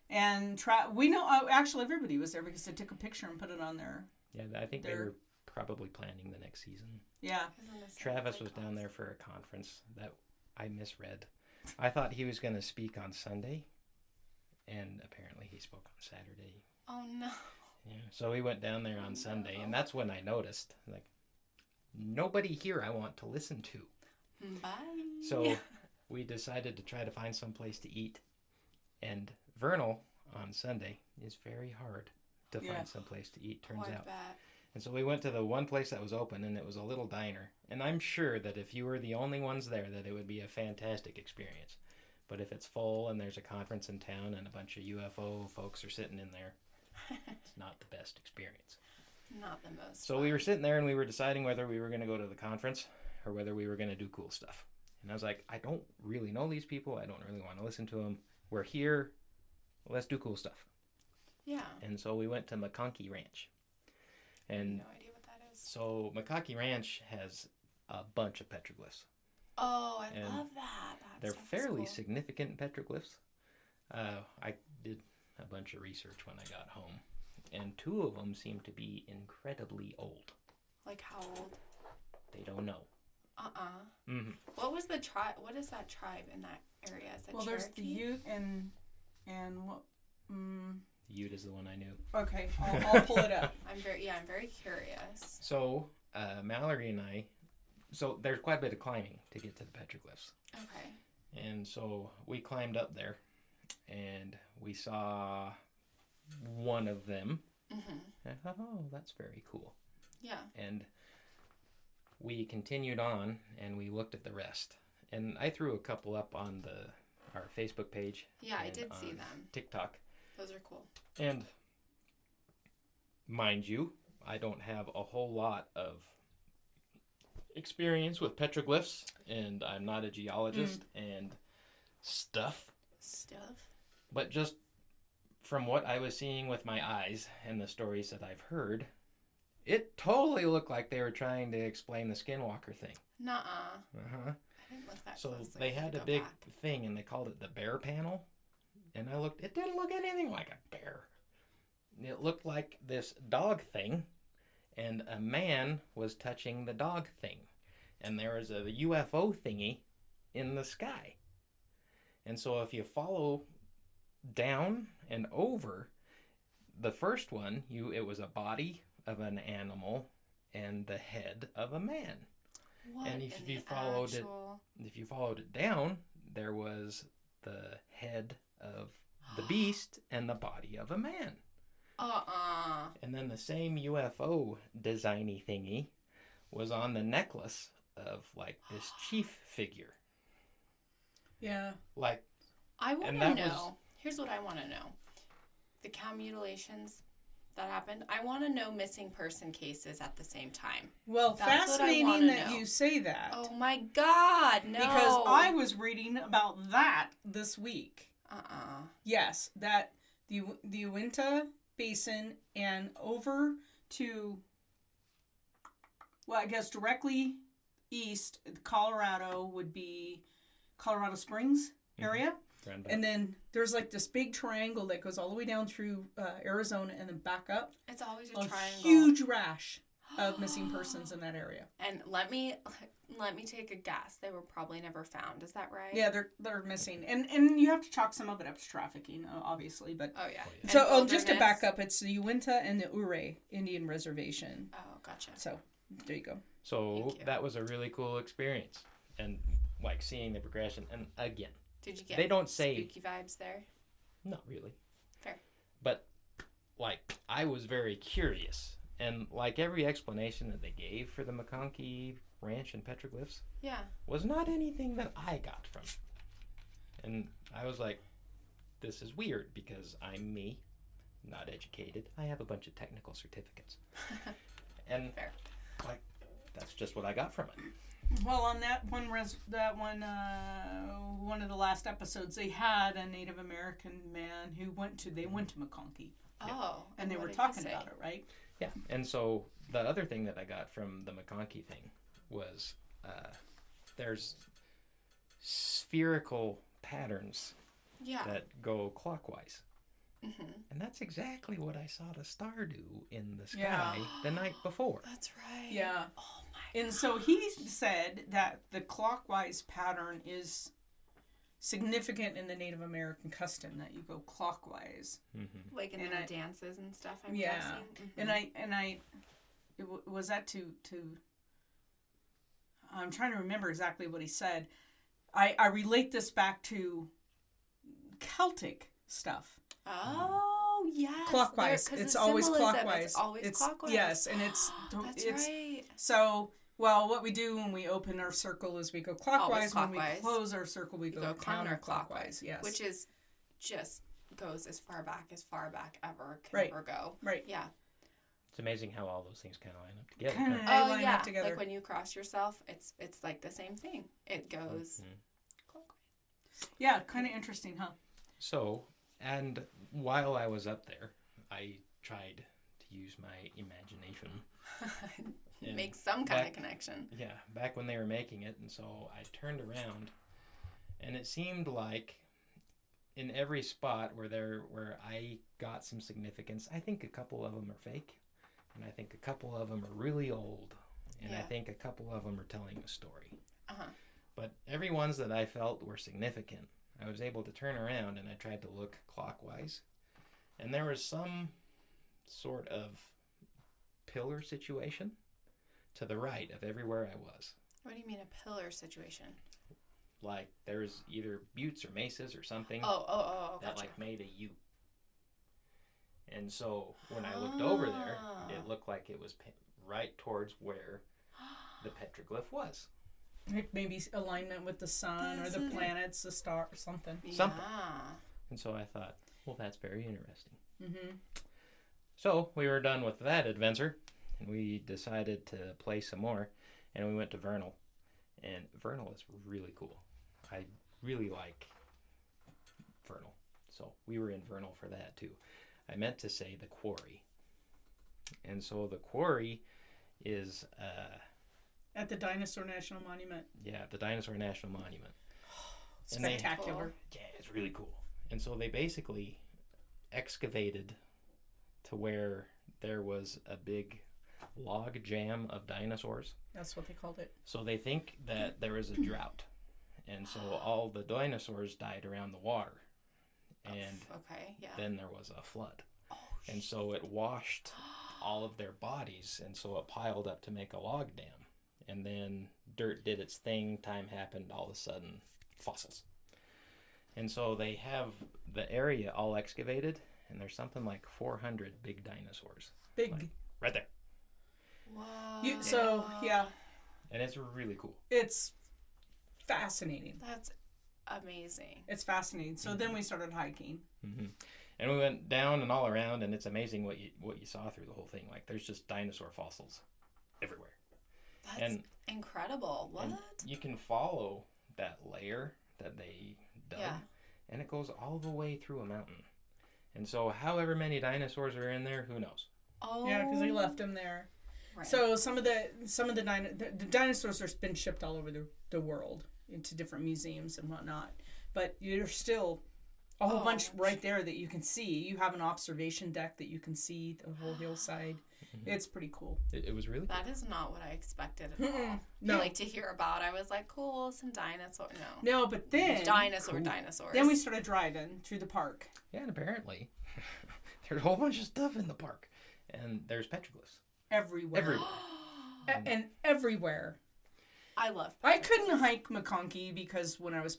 And we know, actually everybody was there because they took a picture and put it on there. Yeah, I think they were probably planning the next season. Yeah. Travis was down there for a conference that I misread. I thought he was going to speak on Sunday, and apparently he spoke on Saturday. Oh, no. Yeah, so we went down there on Sunday, and that's when I noticed, like, nobody here I want to listen to. Bye. So we decided to try to find some place to eat. And Vernal on Sunday is very hard to find some place to eat, turns out. And so we went to the one place that was open, and it was a little diner. And I'm sure that if you were the only ones there, that it would be a fantastic experience. But if it's full and there's a conference in town and a bunch of UFO folks are sitting in there, it's not the best experience. Not the most. So we were sitting there and we were deciding whether we were going to go to the conference or whether we were going to do cool stuff. And I was like, I don't really know these people. I don't really want to listen to them. We're here. Let's do cool stuff. Yeah. And so we went to McConkie Ranch. And no idea what that is. So McConkie Ranch has a bunch of petroglyphs. Oh, I love that. They're fairly significant petroglyphs. I did a bunch of research when I got home. And 2 of them seem to be incredibly old. Like how old? They don't know. Mm-hmm. What was the tribe? What is that tribe in that area? Is it Cherokee? There's the Ute and what? The Ute is the one I knew. Okay, I'll pull it up. I'm very curious. So Mallory and I, so there's quite a bit of climbing to get to the petroglyphs. Okay. And so we climbed up there, and we saw one of them. Mm-hmm. And I thought, oh, that's very cool. Yeah. And we continued on, and we looked at the rest. And I threw a couple up on our Facebook page. Yeah, I did see them. TikTok. Those are cool. And mind you, I don't have a whole lot of experience with petroglyphs, and I'm not a geologist and stuff. But just from what I was seeing with my eyes and the stories that I've heard, it totally looked like they were trying to explain the Skinwalker thing. Nuh-uh. Uh-huh. I didn't look that so closely. they had a big thing, and they called it the bear panel. And I looked, it didn't look anything like a bear. It looked like this dog thing, and a man was touching the dog thing. And there was a UFO thingy in the sky. And so if you follow down and over, the first one, it was a body of an animal and the head of a man. What? And if you followed it down, there was the head of the beast and the body of a man. And then the same UFO designy thingy was on the necklace of like this chief figure. Yeah. Like, I want to know. Here's what I want to know. The cow mutilations that happened. I want to know missing person cases at the same time. Well, that's fascinating that you say that. Oh my God, no. Because I was reading about that this week. Yes, that the Uinta Basin and over to, well, I guess directly east, Colorado would be Colorado Springs area. And then there's like this big triangle that goes all the way down through Arizona and then back up. It's always a triangle. Huge rash of missing persons in that area. And let me take a guess. They were probably never found. Is that right? Yeah, they're missing, and you have to chalk some of it up to trafficking, obviously. But oh yeah. So just to back up, it's the Uinta and the Ouray Indian Reservation. Oh, gotcha. So there you go. So that was a really cool experience, and like seeing the progression. And again, did you get they don't say spooky vibes there? Not really. Fair. But like I was very curious, and like every explanation that they gave for the McConkie Ranch and petroglyphs, was not anything that I got from it. And I was like, this is weird because I'm me, not educated. I have a bunch of technical certificates, and fair. Like that's just what I got from it. Well, on that one, one of the last episodes, they had a Native American man who went to McConkie. Oh, and they were talking about it, right? Yeah, and so the other thing that I got from the McConkie thing was there's spherical patterns that go clockwise. Mm-hmm. And that's exactly what I saw the star do in the sky the night before. That's right. Yeah. Oh my And so he said that the clockwise pattern is significant in the Native American custom, that you go clockwise. Mm-hmm. Like in the dances and stuff, I'm guessing. Mm-hmm. And I was that to I'm trying to remember exactly what he said. I relate this back to Celtic stuff. Oh, yes. Clockwise. It's always clockwise. It's always clockwise. Yes, and it's right. So, well, what we do when we open our circle is we go clockwise. When we close our circle, we go counterclockwise. Yes. Which is just goes as far back ever can ever go. Right. Yeah. It's amazing how all those things kind of line up together. Line up together. Like when you cross yourself, it's like the same thing. It goes clockwise. Yeah, kind of interesting, huh? So, and while I was up there, I tried to use my imagination. Make some kind of connection. Yeah, back when they were making it. And so I turned around, and it seemed like in every spot where I got some significance, I think a couple of them are fake, and I think a couple of them are really old, and I think a couple of them are telling a story. But every ones that I felt were significant, I was able to turn around and I tried to look clockwise, and there was some sort of pillar situation to the right of everywhere I was. What do you mean a pillar situation? Like there's either buttes or mesas or something gotcha. that like made a U. And so when I looked over there, it looked like it was right towards where the petroglyph was. Maybe alignment with the sun or the planets, the star, or something. Something. And so I thought, well, that's very interesting. Mm-hmm. So we were done with that adventure, and we decided to play some more, and we went to Vernal. And Vernal is really cool. I really like Vernal. So we were in Vernal for that too. I meant to say the quarry. And so the quarry is... at the Dinosaur National Monument. Yeah, the Dinosaur National Monument. Spectacular. Yeah, it's really cool. And so they basically excavated to where there was a big log jam of dinosaurs. That's what they called it. So they think that there was a drought. And so all the dinosaurs died around the water. And then there was a flood. And so it washed all of their bodies, and so it piled up to make a log dam. And then dirt did its thing, time happened, all of a sudden, fossils. And so they have the area all excavated, and there's something like 400 big dinosaurs. Big. Like, right there. Wow. And it's really cool. It's fascinating. That's amazing. It's fascinating. So then we started hiking. Mm-hmm. And we went down and all around, and it's amazing what you saw through the whole thing. Like, there's just dinosaur fossils everywhere. That's incredible. What? And you can follow that layer that they dug, and it goes all the way through a mountain. And so however many dinosaurs are in there, who knows? Oh. Yeah, because they left them there. Right. So some of the dinosaurs have been shipped all over the world into different museums and whatnot. But there's still a whole bunch right there that you can see. You have an observation deck that you can see the whole hillside. It's pretty cool. It was really cool. That is not what I expected at all. No. Like to hear about. I was like, cool, some dinosaur. No, but then Dinosaurs. Then we started driving through the park. Yeah, and apparently there's a whole bunch of stuff in the park. And there's petroglyphs. Everywhere. And everywhere. I love I couldn't hike McConkie because when I was,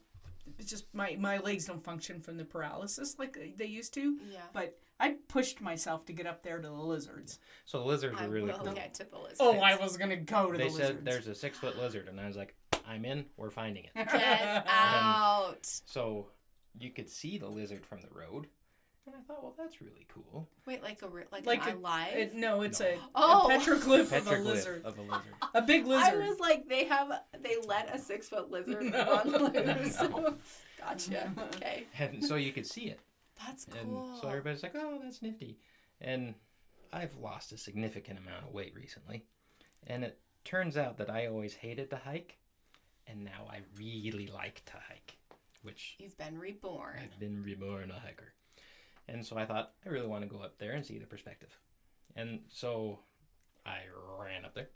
it's just my legs don't function from the paralysis like they used to. Yeah. But I pushed myself to get up there to the lizards. So the lizards I are really will cool. get to the lizards. Oh, I was going to go to They the lizards. said there's a 6-foot lizard, and I was like, I'm in, we're finding it. Get out. So you could see the lizard from the road. And I thought, well, that's really cool. Wait, like a alive? No, it's a Oh. petroglyph of a Petroglyph lizard. of a lizard. A big lizard. I was like, they let a 6-foot lizard No. run loose. Gotcha. Okay. And so you could see it. That's And cool. so everybody's like, oh, that's nifty. And I've lost a significant amount of weight recently. And it turns out that I always hated to hike. And now I really like to hike. Which You've been reborn. I've been reborn a hiker. And so I thought, I really want to go up there and see the perspective. And so I ran up there.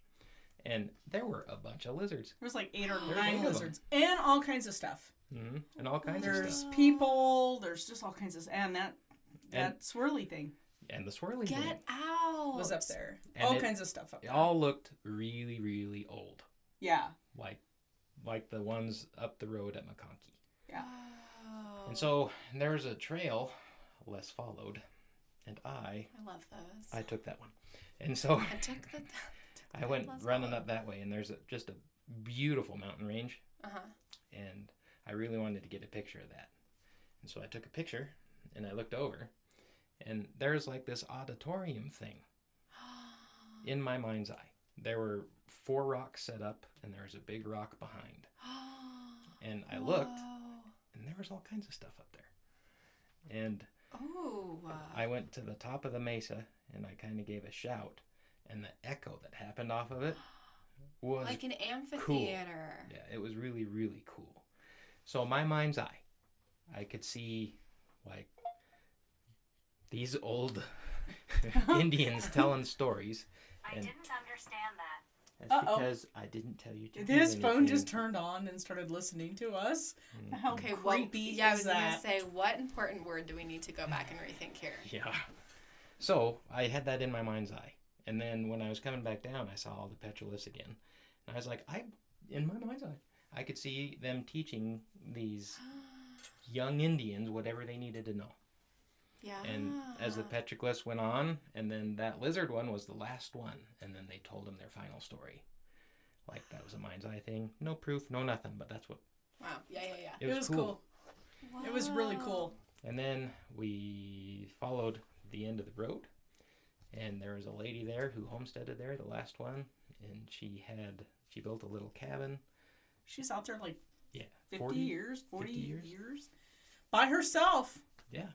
And there were a bunch of lizards. There was like 8 or There's 9 8 of them. lizards. And all kinds of stuff. Mm-hmm. And all kinds of There's stuff. people. There's just all kinds of... And that swirly thing And the swirly thing. Get out. was up there. And all it- kinds of stuff up It there. all looked really, really old. Yeah. Like the ones up the road at McConkie. Yeah. Oh. And so there was a trail less followed. And I love those. took that one. And so I took the I went less running followed. up that way. And there's just a beautiful mountain range. Uh-huh. And I really wanted to get a picture of that. And so I took a picture and I looked over. And there's like this auditorium thing in my mind's eye. There were 4 rocks set up and there was a big rock behind. And I looked and there was all kinds of stuff up there. And I went to the top of the mesa and I kind of gave a shout. And the echo that happened off of it was like an amphitheater. cool. Yeah, it was really, really cool. So my mind's eye, I could see like these old Indians telling stories. I didn't understand that. That's Uh-oh. because I didn't tell you to do His phone anything. just turned on and started listening to us. How Okay, creepy I is was gonna that? say, what important word do we need to go back and rethink here? Yeah. So I had that in my mind's eye. And then when I was coming back down, I saw all the petroglyphs again. And I was like, in my mind's eye, I could see them teaching these young Indians whatever they needed to know. Yeah. And as the petroglyphs went on, and then that lizard one was the last one, and then they told them their final story. Like that was a mind's eye thing. No proof, no nothing, but that's what. Wow. Yeah. It It was was cool. cool. It was really cool. And then we followed the end of the road, and there was a lady there who homesteaded there, the last one, and she built a little cabin. She's out there like 50 40 years, 40 50 years. years. By herself. Yeah,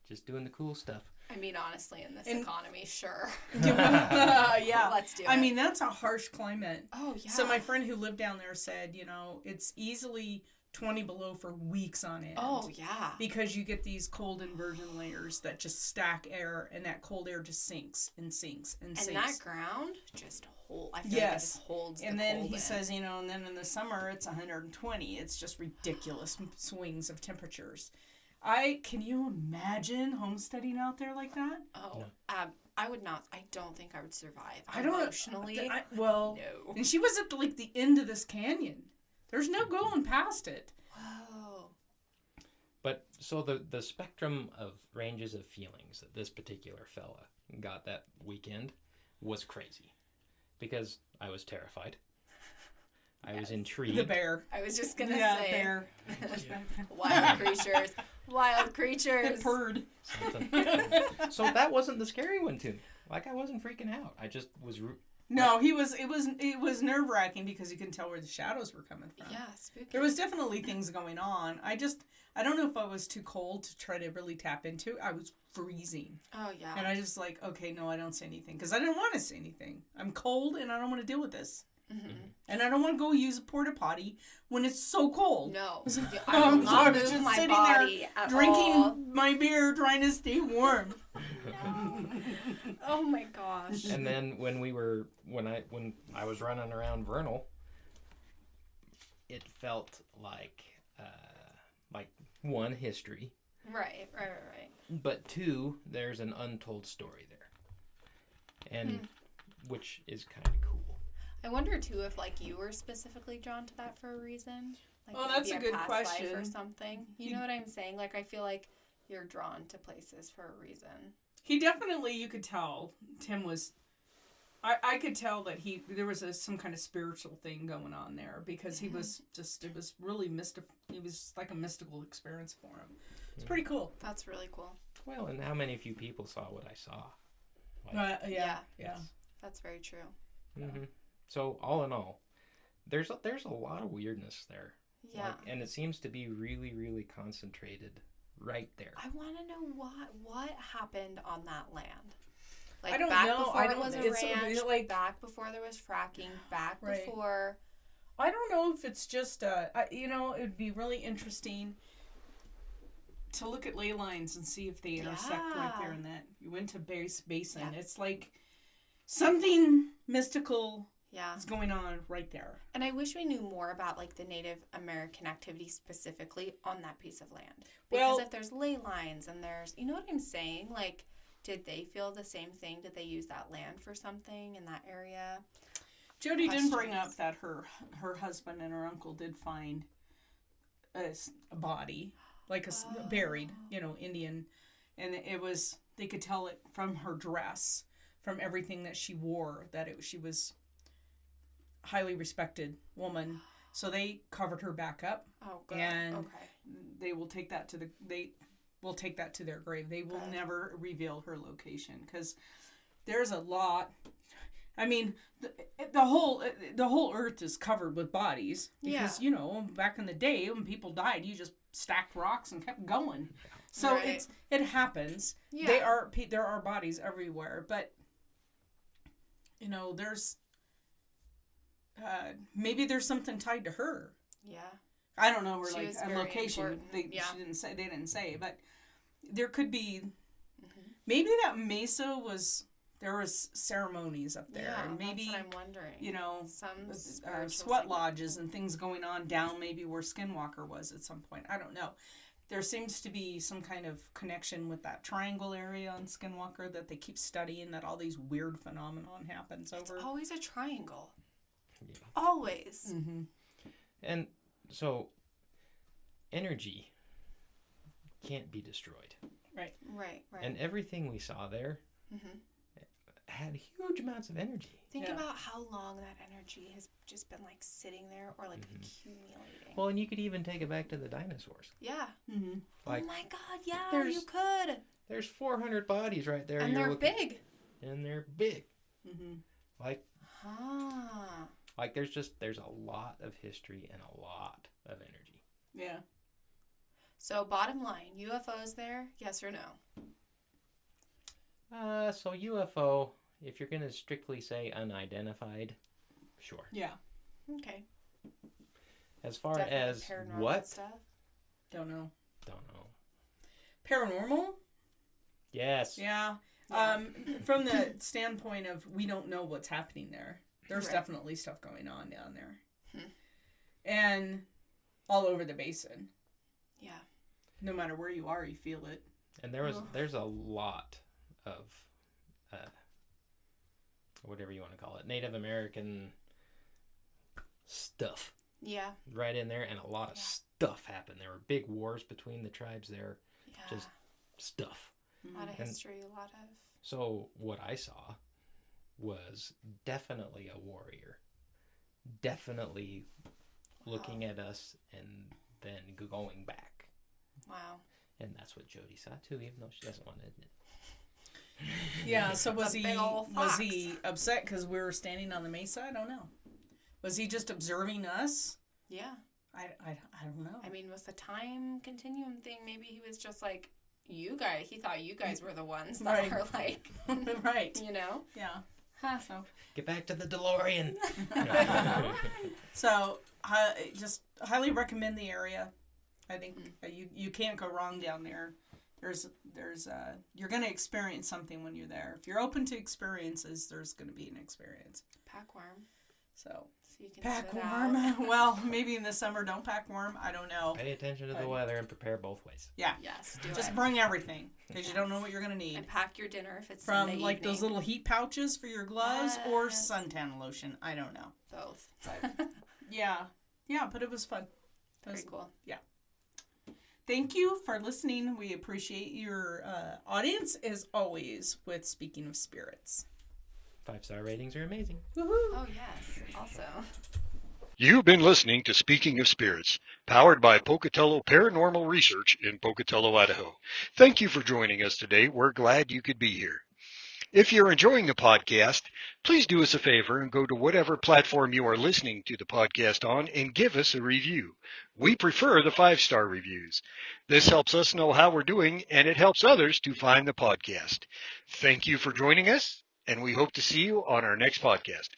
just doing the cool stuff. I mean, honestly, in this And- economy, sure. Yeah. Let's do it. I mean, that's a harsh climate. oh yeah. So my friend who lived down there said, it's easily 20 below for weeks on end. Oh yeah. Because you get these cold inversion layers that just stack air, and that cold air just sinks and sinks and sinks. And that ground just hold. I feel like it Yes. just holds. And the then cold he in. says, and then in the summer it's 120. It's just ridiculous swings of temperatures. Can you imagine homesteading out there like that? Oh, I would not. I don't think I would survive. I don't Emotionally, well, no. and she was at the end of this canyon. There's no going past it. Whoa. But so the spectrum of ranges of feelings that this particular fella got that weekend was crazy, because I was terrified. I was intrigued. The bear. I was just gonna Yeah, say bear. wild creatures. Wild creatures. It purred. Something. So that wasn't the scary one to me. Like I wasn't freaking out. I just was No, it was nerve wracking because you couldn't tell where the shadows were coming from. Yeah, spooky. There was definitely things going on. I don't know if I was too cold to try to really tap into. I was freezing. Oh, yeah. And I just like, okay, no, I don't say anything. Because I didn't want to say anything. I'm cold and I don't want to deal with this. Mm-hmm. And I don't want to go use a porta potty when it's so cold. No. So I will I not was move just my sitting body there at drinking all. my beer, trying to stay warm. Oh, my gosh. And then when I was running around Vernal, it felt like one, history, Right. but two, there's an untold story there, and which is kind of cool. I wonder, too, if, like, you were specifically drawn to that for a reason. Like, Well, that's maybe a good past life question. or something. You know what I'm saying? Like, I feel like you're drawn to places for a reason. He definitely, you could tell, Tim was, I could tell that there was some kind of spiritual thing going on there because he was just, it was really it was just like a mystical experience for him. It's pretty cool. That's really cool. Well, and how many few people saw what I saw? Yeah. That's very true. Mm-hmm. So all in all, there's a lot of weirdness there. Yeah. And it seems to be really, really concentrated right there. I want to know what happened on that land. Like, I don't back know. before I it don't- was a it's ranch, like- back before there was fracking, back Right. before... I don't know if it's just, it would be really interesting to look at ley lines and see if they intersect right there in that. You went to Basin. Yeah. It's like something mystical Yeah. is going on right there. And I wish we knew more about, like, the Native American activity specifically on that piece of land. Because Well- if there's ley lines and there's... You know what I'm saying? Like, did they feel the same thing? Did they use that land for something in that area? Jody didn't bring up Questions. that her husband and her uncle did find a body, like buried, Indian, and it was, they could tell it from her dress, from everything that she wore, that she was highly respected woman. So they covered her back up, Oh, good. and Okay. they will take that to their grave. They will Good. never reveal her location because there's a lot. I mean, the whole earth is covered with bodies because back in the day when people died, you just stacked rocks and kept going. So Right. it happens. Yeah. There are bodies everywhere, but there's maybe there's something tied to her. Yeah. I don't know, or She like was a very location. important, yeah. They didn't say, but there could be. Mm-hmm. Maybe that mesa there was ceremonies up there, Yeah, and maybe that's what I'm wondering. Some spiritual sweat lodges and things going on down maybe where Skinwalker was at some point. I don't know. There seems to be some kind of connection with that triangle area on Skinwalker that they keep studying, that all these weird phenomenon happens over. It's always a triangle. Yeah. Always. Mm-hmm. And so, energy can't be destroyed. Right. And everything we saw there Mm-hmm. had huge amounts of energy. Think Yeah. about how long that energy has just been, like, sitting there or, like, Mm-hmm. accumulating. Well, and you could even take it back to the dinosaurs. Yeah. Mm-hmm. Like, oh, my God, yeah, there's- you could. there's 400 bodies right there. And you're they're looking- big. And they're big. Mm-hmm. Like there's a lot of history and a lot of energy. Yeah. So, bottom line, UFOs there, yes or no? So UFO, if you're gonna strictly say unidentified, sure. Yeah. Okay. As far Definitely as paranormal what? Don't stuff. know. Don't know. Paranormal? Yes. Yeah. Yeah. From the standpoint of we don't know what's happening there. There's Right. definitely stuff going on down there. Hmm. And all over the basin. Yeah. No matter where you are, you feel it. And there's a lot of whatever you want to call it, Native American stuff Yeah. right in there, and a lot of Yeah. stuff happened. There were big wars between the tribes there, Yeah. just stuff. a lot of And- history, a lot of... So what I saw was definitely a warrior, definitely looking at us and then going back. Wow. And that's what Jody saw too, even though she doesn't want to admit it. Yeah, so It's a was big ol' fox. he upset because we were standing on the mesa? I don't know. Was he just observing us? Yeah. I don't know. I mean, with the time continuum thing, maybe he was just like, you guys, he thought you guys were the ones that Right. were like, Right. you know? Yeah. Huh. So, Get back to the DeLorean. so just highly recommend the area. I think you can't go wrong down there. There's you're going to experience something when you're there. If you're open to experiences, there's going to be an experience. Pack worm. So You can pack sit warm. out. Well, maybe in the summer don't pack warm. I don't know. Pay attention to the weather and prepare both ways. Yeah. Yes, do Just it. bring everything because you don't know what you're going to need. And pack your dinner if it's From Sunday like those evening. little heat pouches for your gloves or Yes. suntan lotion. I don't know. Both. Yeah. Yeah, but it was fun. It Very was- cool. Thank you for listening. We appreciate your audience as always with Speaking of Spirits. 5-star ratings are amazing. Woohoo! Oh, yes. Also. You've been listening to Speaking of Spirits, powered by Pocatello Paranormal Research in Pocatello, Idaho. Thank you for joining us today. We're glad you could be here. If you're enjoying the podcast, please do us a favor and go to whatever platform you are listening to the podcast on and give us a review. We prefer the 5-star reviews. This helps us know how we're doing, and it helps others to find the podcast. Thank you for joining us, and we hope to see you on our next podcast.